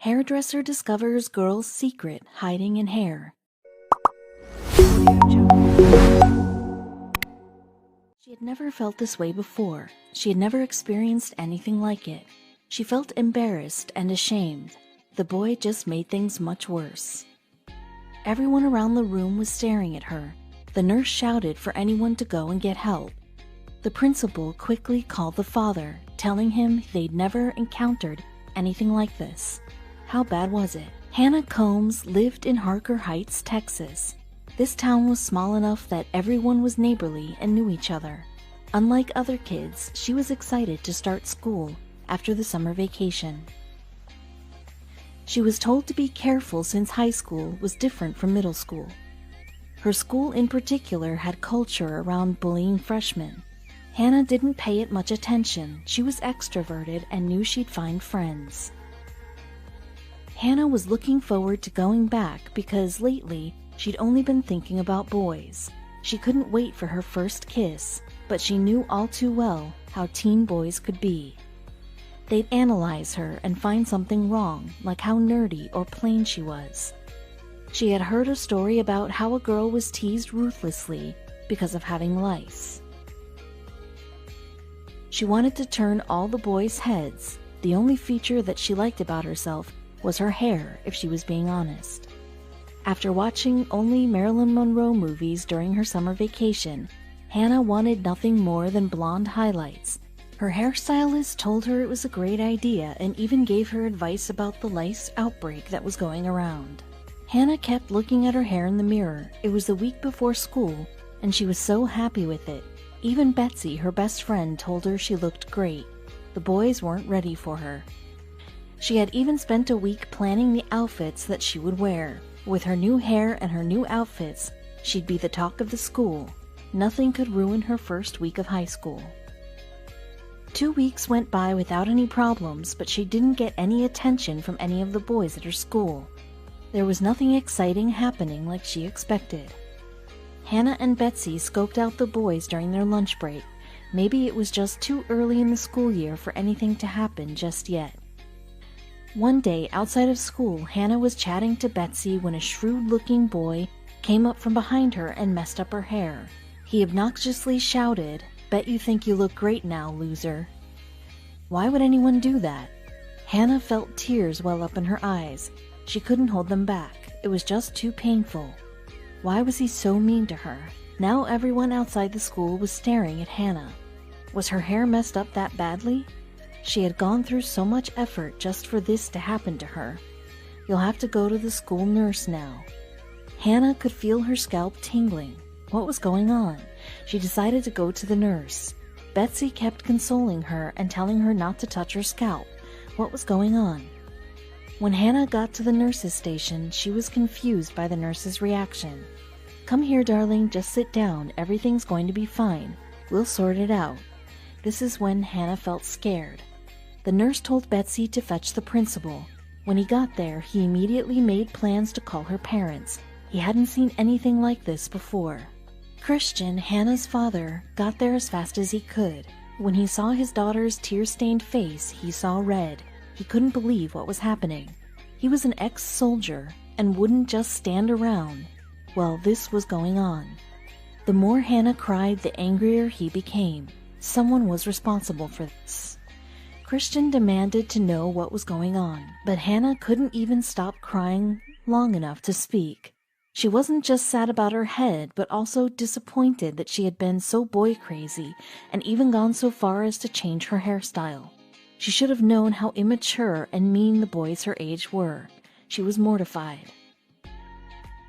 Hairdresser discovers girl's secret hiding in hair. She had never felt this way before. She had never experienced anything like it. She felt embarrassed and ashamed. The boy just made things much worse. Everyone around the room was staring at her. The nurse shouted for anyone to go and get help. The principal quickly called the father, telling him they'd never encountered anything like this. How bad was it? Hannah Combs lived in Harker Heights, Texas. This town was small enough that everyone was neighborly and knew each other. Unlike other kids, she was excited to start school after the summer vacation. She was told to be careful since high school was different from middle school. Her school in particular had culture around bullying freshmen. Hannah didn't pay it much attention. She was extroverted and knew she'd find friends. Hannah was looking forward to going back because lately she'd only been thinking about boys. She couldn't wait for her first kiss, but she knew all too well how teen boys could be. They'd analyze her and find something wrong, like how nerdy or plain she was. She had heard a story about how a girl was teased ruthlessly because of having lice. She wanted to turn all the boys' heads. The only feature that she liked about herself was her hair, if she was being honest. After watching only Marilyn Monroe movies during her summer vacation, Hannah wanted nothing more than blonde highlights. Her hairstylist told her it was a great idea and even gave her advice about the lice outbreak that was going around. Hannah kept looking at her hair in the mirror. It was the week before school, and she was so happy with it. Even Betsy, her best friend, told her she looked great. The boys weren't ready for her. She had even spent a week planning the outfits that she would wear. With her new hair and her new outfits, she'd be the talk of the school. Nothing could ruin her first week of high school. 2 weeks went by without any problems, but she didn't get any attention from any of the boys at her school. There was nothing exciting happening like she expected. Hannah and Betsy scoped out the boys during their lunch break. Maybe it was just too early in the school year for anything to happen just yet. One day outside of school, Hannah was chatting to Betsy when a shrewd-looking boy came up from behind her and messed up her hair. He obnoxiously shouted, "Bet you think you look great now, loser." Why would anyone do that? Hannah felt tears well up in her eyes. She couldn't hold them back. It was just too painful. Why was he so mean to her? Now everyone outside the school was staring at Hannah. Was her hair messed up that badly? She had gone through so much effort just for this to happen to her. You'll have to go to the school nurse now. Hannah could feel her scalp tingling. What was going on? She decided to go to the nurse. Betsy kept consoling her and telling her not to touch her scalp. What was going on? When Hannah got to the nurse's station, she was confused by the nurse's reaction. "Come here, darling, just sit down. Everything's going to be fine. We'll sort it out." This is when Hannah felt scared. The nurse told Betsy to fetch the principal. When he got there, he immediately made plans to call her parents. He hadn't seen anything like this before. Christian, Hannah's father, got there as fast as he could. When he saw his daughter's tear-stained face, he saw red. He couldn't believe what was happening. He was an ex-soldier and wouldn't just stand around. Well, this was going on. The more Hannah cried, the angrier he became. Someone was responsible for this. Christian demanded to know what was going on, but Hannah couldn't even stop crying long enough to speak. She wasn't just sad about her head, but also disappointed that she had been so boy-crazy and even gone so far as to change her hairstyle. She should have known how immature and mean the boys her age were. She was mortified.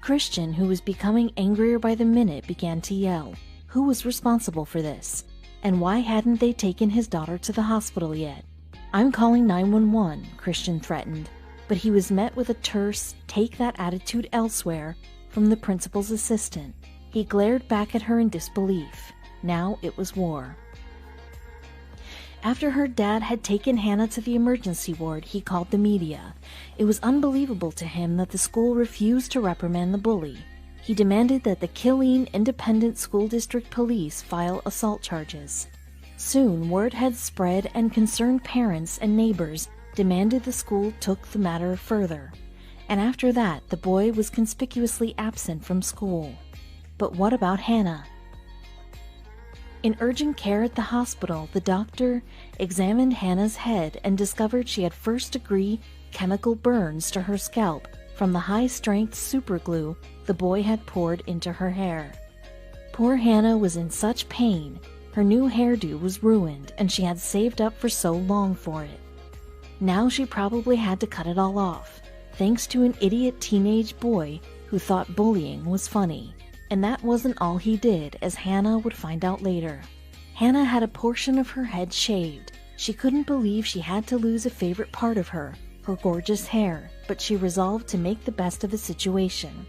Christian, who was becoming angrier by the minute, began to yell. Who was responsible for this? And why hadn't they taken his daughter to the hospital yet? "I'm calling 911, Christian threatened, but he was met with a terse, "Take that attitude elsewhere," from the principal's assistant. He glared back at her in disbelief. Now it was war. After her dad had taken Hannah to the emergency ward, he called the media. It was unbelievable to him that the school refused to reprimand the bully. He demanded that the Killeen Independent School District Police file assault charges. Soon, word had spread and concerned parents and neighbors demanded the school took the matter further, and after that the boy was conspicuously absent from school. But what about Hannah? In urgent care at the hospital, the doctor examined Hannah's head and discovered she had first-degree chemical burns to her scalp from the high-strength superglue the boy had poured into her hair. Poor Hannah was in such pain. Her new hairdo was ruined, and she had saved up for so long for it. Now she probably had to cut it all off, thanks to an idiot teenage boy who thought bullying was funny. And that wasn't all he did, as Hannah would find out later. Hannah had a portion of her head shaved. She couldn't believe she had to lose a favorite part of her gorgeous hair, but she resolved to make the best of the situation.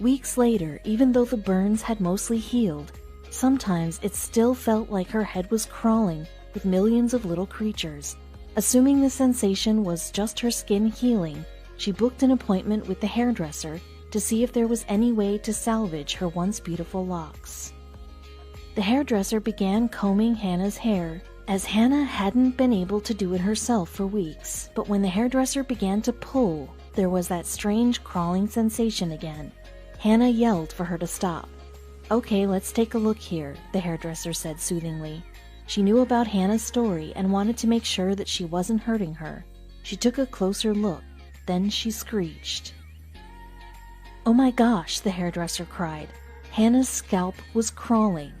Weeks later, even though the burns had mostly healed, sometimes it still felt like her head was crawling with millions of little creatures. Assuming the sensation was just her skin healing, she booked an appointment with the hairdresser to see if there was any way to salvage her once beautiful locks. The hairdresser began combing Hannah's hair, as Hannah hadn't been able to do it herself for weeks. But when the hairdresser began to pull, there was that strange crawling sensation again. Hannah yelled for her to stop. "Okay, let's take a look here," the hairdresser said soothingly. She knew about Hannah's story and wanted to make sure that she wasn't hurting her. She took a closer look, then she screeched. "Oh my gosh," the hairdresser cried. Hannah's scalp was crawling.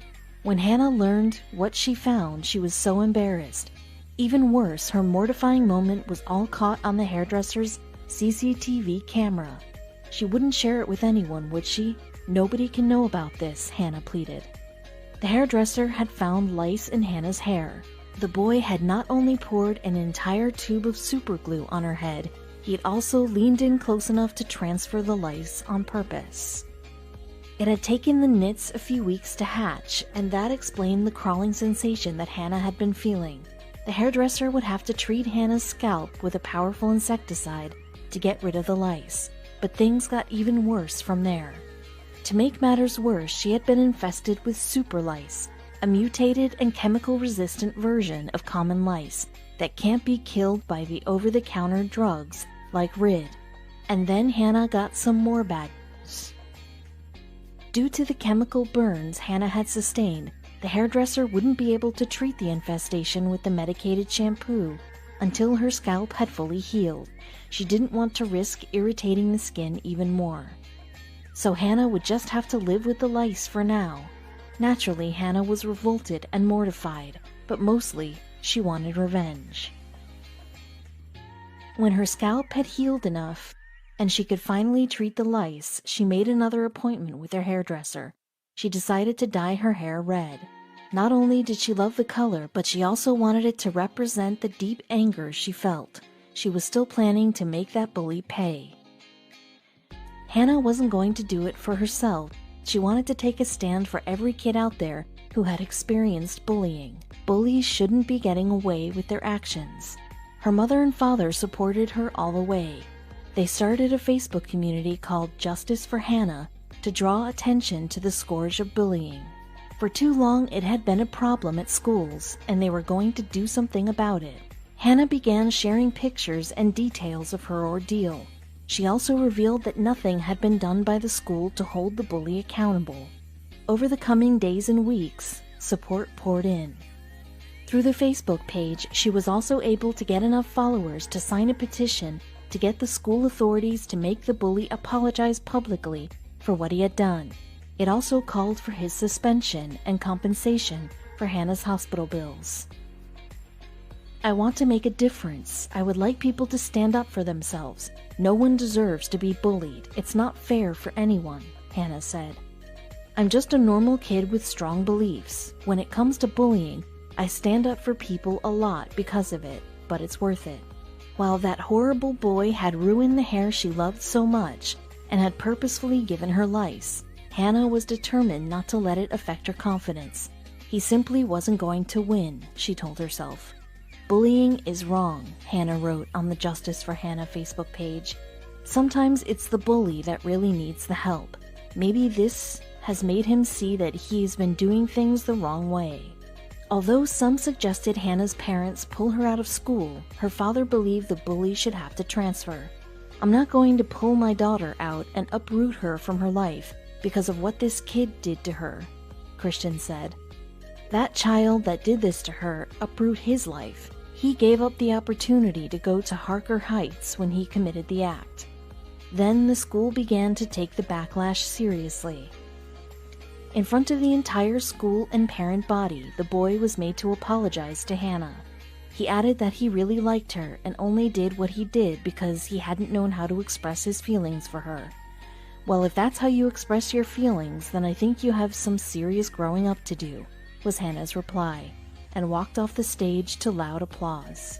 When Hannah learned what she found, she was so embarrassed. Even worse, her mortifying moment was all caught on the hairdresser's CCTV camera. She wouldn't share it with anyone, would she? "Nobody can know about this," Hannah pleaded. The hairdresser had found lice in Hannah's hair. The boy had not only poured an entire tube of superglue on her head, he had also leaned in close enough to transfer the lice on purpose. It had taken the nits a few weeks to hatch, and that explained the crawling sensation that Hannah had been feeling. The hairdresser would have to treat Hannah's scalp with a powerful insecticide to get rid of the lice, but things got even worse from there. To make matters worse, she had been infested with super lice, a mutated and chemical-resistant version of common lice that can't be killed by the over-the-counter drugs like Rid. And then Hannah got some more bad news. Due to the chemical burns Hannah had sustained, the hairdresser wouldn't be able to treat the infestation with the medicated shampoo until her scalp had fully healed. She didn't want to risk irritating the skin even more. So Hannah would just have to live with the lice for now. Naturally, Hannah was revolted and mortified, but mostly she wanted revenge. When her scalp had healed enough, and she could finally treat the lice, she made another appointment with her hairdresser. She decided to dye her hair red. Not only did she love the color, but she also wanted it to represent the deep anger she felt. She was still planning to make that bully pay. Hannah wasn't going to do it for herself. She wanted to take a stand for every kid out there who had experienced bullying. Bullies shouldn't be getting away with their actions. Her mother and father supported her all the way. They started a Facebook community called Justice for Hannah to draw attention to the scourge of bullying. For too long, it had been a problem at schools, and they were going to do something about it. Hannah began sharing pictures and details of her ordeal. She also revealed that nothing had been done by the school to hold the bully accountable. Over the coming days and weeks, support poured in. Through the Facebook page, she was also able to get enough followers to sign a petition to get the school authorities to make the bully apologize publicly for what he had done. It also called for his suspension and compensation for Hannah's hospital bills. "I want to make a difference. I would like people to stand up for themselves. No one deserves to be bullied. It's not fair for anyone," Hannah said. "I'm just a normal kid with strong beliefs. When it comes to bullying, I stand up for people a lot because of it, but it's worth it." While that horrible boy had ruined the hair she loved so much and had purposefully given her lice, Hannah was determined not to let it affect her confidence. He simply wasn't going to win, she told herself. "Bullying is wrong," Hannah wrote on the Justice for Hannah Facebook page. "Sometimes it's the bully that really needs the help. Maybe this has made him see that he's been doing things the wrong way. Although some suggested Hannah's parents pull her out of school, her father believed the bully should have to transfer. "I'm not going to pull my daughter out and uproot her from her life because of what this kid did to her," Christian said. "That child that did this to her uproot his life. He gave up the opportunity to go to Harker Heights when he committed the act." Then the school began to take the backlash seriously. In front of the entire school and parent body, the boy was made to apologize to Hannah. He added that he really liked her and only did what he did because he hadn't known how to express his feelings for her. "Well, if that's how you express your feelings, then I think you have some serious growing up to do," was Hannah's reply, and walked off the stage to loud applause.